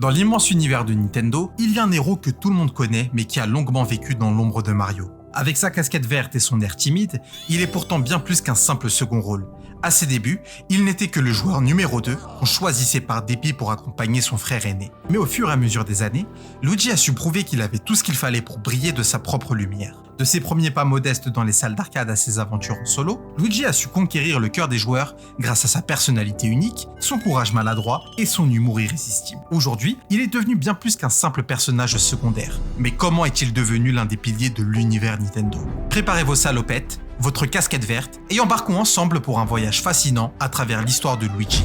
Dans l'immense univers de Nintendo, il y a un héros que tout le monde connaît mais qui a longuement vécu dans l'ombre de Mario. Avec sa casquette verte et son air timide, il est pourtant bien plus qu'un simple second rôle. À ses débuts, il n'était que le joueur numéro 2 qu'on choisissait par dépit pour accompagner son frère aîné. Mais au fur et à mesure des années, Luigi a su prouver qu'il avait tout ce qu'il fallait pour briller de sa propre lumière. De ses premiers pas modestes dans les salles d'arcade à ses aventures en solo, Luigi a su conquérir le cœur des joueurs grâce à sa personnalité unique, son courage maladroit et son humour irrésistible. Aujourd'hui, il est devenu bien plus qu'un simple personnage secondaire. Mais comment est-il devenu l'un des piliers de l'univers Nintendo ? Préparez vos salopettes, votre casquette verte et embarquons ensemble pour un voyage fascinant à travers l'histoire de Luigi.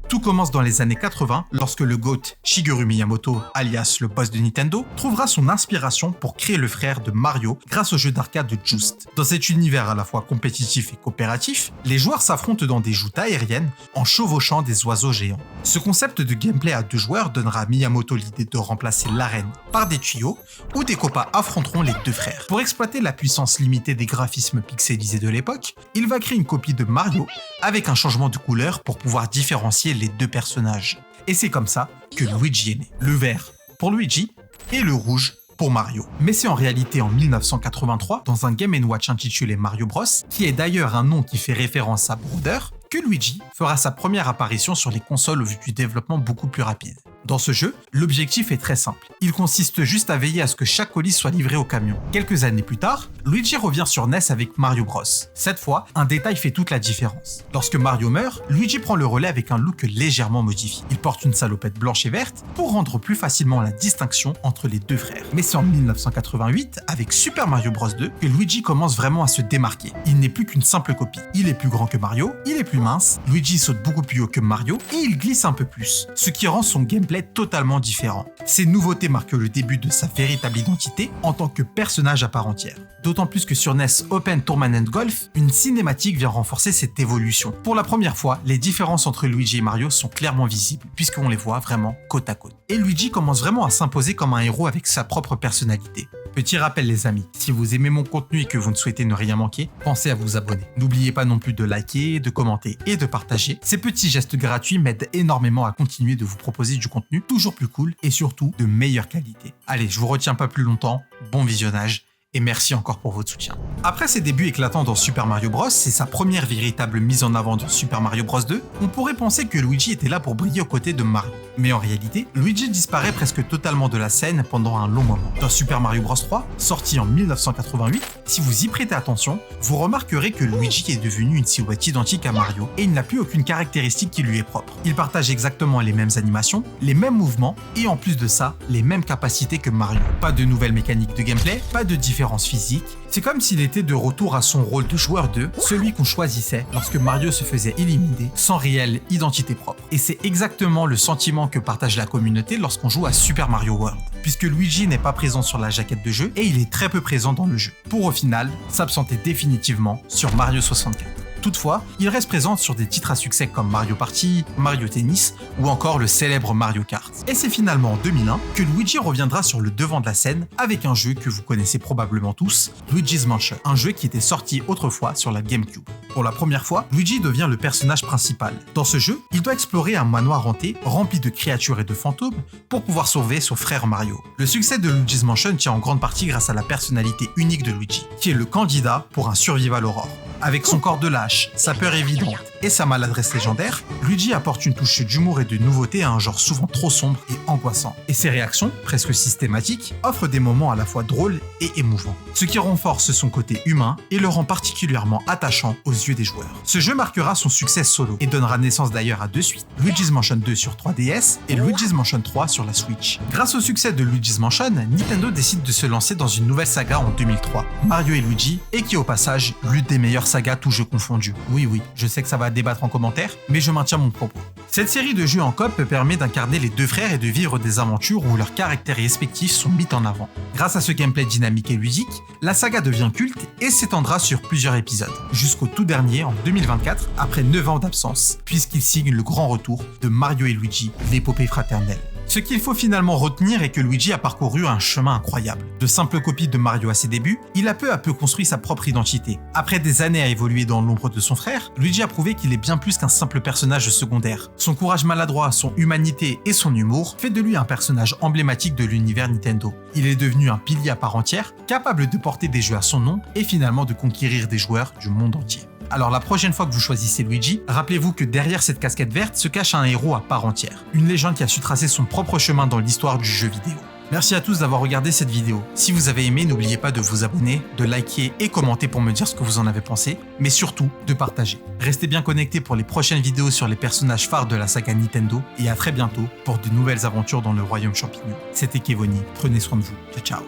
Tout commence dans les années 80 lorsque le GOAT Shigeru Miyamoto, alias le boss de Nintendo, trouvera son inspiration pour créer le frère de Mario grâce au jeu d'arcade de Just. Dans cet univers à la fois compétitif et coopératif, les joueurs s'affrontent dans des joutes aériennes en chevauchant des oiseaux géants. Ce concept de gameplay à 2 joueurs donnera à Miyamoto l'idée de remplacer l'arène par des tuyaux où des copains affronteront les 2 frères. Pour exploiter la puissance limitée des graphismes pixelisés de l'époque, il va créer une copie de Mario avec un changement de couleur pour pouvoir différencier les 2 personnages. Et c'est comme ça que Luigi est né. Le vert pour Luigi et le rouge pour Mario. Mais c'est en réalité en 1983, dans un Game & Watch intitulé Mario Bros, qui est d'ailleurs un nom qui fait référence à Brother, que Luigi fera sa première apparition sur les consoles au vu du développement beaucoup plus rapide. Dans ce jeu, l'objectif est très simple. Il consiste juste à veiller à ce que chaque colis soit livré au camion. Quelques années plus tard, Luigi revient sur NES avec Mario Bros. Cette fois, un détail fait toute la différence. Lorsque Mario meurt, Luigi prend le relais avec un look légèrement modifié. Il porte une salopette blanche et verte pour rendre plus facilement la distinction entre les 2 frères. Mais c'est en 1988, avec Super Mario Bros 2, que Luigi commence vraiment à se démarquer. Il n'est plus qu'une simple copie. Il est plus grand que Mario, il est plus mince, Luigi saute beaucoup plus haut que Mario et il glisse un peu plus, ce qui rend son gameplay totalement différent. Ces nouveautés marquent le début de sa véritable identité en tant que personnage à part entière. D'autant plus que sur NES Open Tournament Golf, une cinématique vient renforcer cette évolution. Pour la première fois, les différences entre Luigi et Mario sont clairement visibles, puisqu'on les voit vraiment côte à côte. Et Luigi commence vraiment à s'imposer comme un héros avec sa propre personnalité. Petit rappel les amis, si vous aimez mon contenu et que vous ne souhaitez ne rien manquer, pensez à vous abonner. N'oubliez pas non plus de liker, de commenter et de partager. Ces petits gestes gratuits m'aident énormément à continuer de vous proposer du contenu toujours plus cool et surtout de meilleure qualité. Allez, je vous retiens pas plus longtemps, bon visionnage et merci encore pour votre soutien. Après ses débuts éclatants dans Super Mario Bros et sa première véritable mise en avant dans Super Mario Bros 2, on pourrait penser que Luigi était là pour briller aux côtés de Mario. Mais en réalité, Luigi disparaît presque totalement de la scène pendant un long moment. Dans Super Mario Bros 3, sorti en 1988, si vous y prêtez attention, vous remarquerez que Luigi est devenu une silhouette identique à Mario et il n'a plus aucune caractéristique qui lui est propre. Il partage exactement les mêmes animations, les mêmes mouvements et en plus de ça, les mêmes capacités que Mario. Pas de nouvelles mécaniques de gameplay, pas de différence physique. C'est comme s'il était de retour à son rôle de joueur 2, celui qu'on choisissait lorsque Mario se faisait éliminer sans réelle identité propre. Et c'est exactement le sentiment que partage la communauté lorsqu'on joue à Super Mario World, puisque Luigi n'est pas présent sur la jaquette de jeu et il est très peu présent dans le jeu, pour au final s'absenter définitivement sur Mario 64. Toutefois, il reste présent sur des titres à succès comme Mario Party, Mario Tennis ou encore le célèbre Mario Kart. Et c'est finalement en 2001 que Luigi reviendra sur le devant de la scène avec un jeu que vous connaissez probablement tous, Luigi's Mansion, un jeu qui était sorti autrefois sur la GameCube. Pour la première fois, Luigi devient le personnage principal. Dans ce jeu, il doit explorer un manoir hanté rempli de créatures et de fantômes pour pouvoir sauver son frère Mario. Le succès de Luigi's Mansion tient en grande partie grâce à la personnalité unique de Luigi, qui est le candidat pour un survival horror. Avec son corps de lâche, sa peur évidente et sa maladresse légendaire, Luigi apporte une touche d'humour et de nouveauté à un genre souvent trop sombre et angoissant. Et ses réactions, presque systématiques, offrent des moments à la fois drôles et émouvants. Ce qui renforce son côté humain et le rend particulièrement attachant aux yeux des joueurs. Ce jeu marquera son succès solo et donnera naissance d'ailleurs à 2 suites, Luigi's Mansion 2 sur 3DS et Luigi's Mansion 3 sur la Switch. Grâce au succès de Luigi's Mansion, Nintendo décide de se lancer dans une nouvelle saga en 2003, Mario et Luigi, et qui au passage l'une des meilleures sagas tous jeux confondus. Oui, je sais que ça va débattre en commentaire, mais je maintiens mon propos. Cette série de jeux en coop permet d'incarner les 2 frères et de vivre des aventures où leurs caractères respectifs sont mis en avant. Grâce à ce gameplay dynamique et ludique, la saga devient culte et s'étendra sur plusieurs épisodes, jusqu'au tout dernier en 2024, après 9 ans d'absence, puisqu'il signe le grand retour de Mario et Luigi, l'épopée fraternelle. Ce qu'il faut finalement retenir est que Luigi a parcouru un chemin incroyable. De simple copie de Mario à ses débuts, il a peu à peu construit sa propre identité. Après des années à évoluer dans l'ombre de son frère, Luigi a prouvé qu'il est bien plus qu'un simple personnage secondaire. Son courage maladroit, son humanité et son humour fait de lui un personnage emblématique de l'univers Nintendo. Il est devenu un pilier à part entière, capable de porter des jeux à son nom et finalement de conquérir des joueurs du monde entier. Alors la prochaine fois que vous choisissez Luigi, rappelez-vous que derrière cette casquette verte se cache un héros à part entière. Une légende qui a su tracer son propre chemin dans l'histoire du jeu vidéo. Merci à tous d'avoir regardé cette vidéo. Si vous avez aimé, n'oubliez pas de vous abonner, de liker et commenter pour me dire ce que vous en avez pensé, mais surtout de partager. Restez bien connectés pour les prochaines vidéos sur les personnages phares de la saga Nintendo et à très bientôt pour de nouvelles aventures dans le royaume champignon. C'était Kevoni, prenez soin de vous, ciao ciao.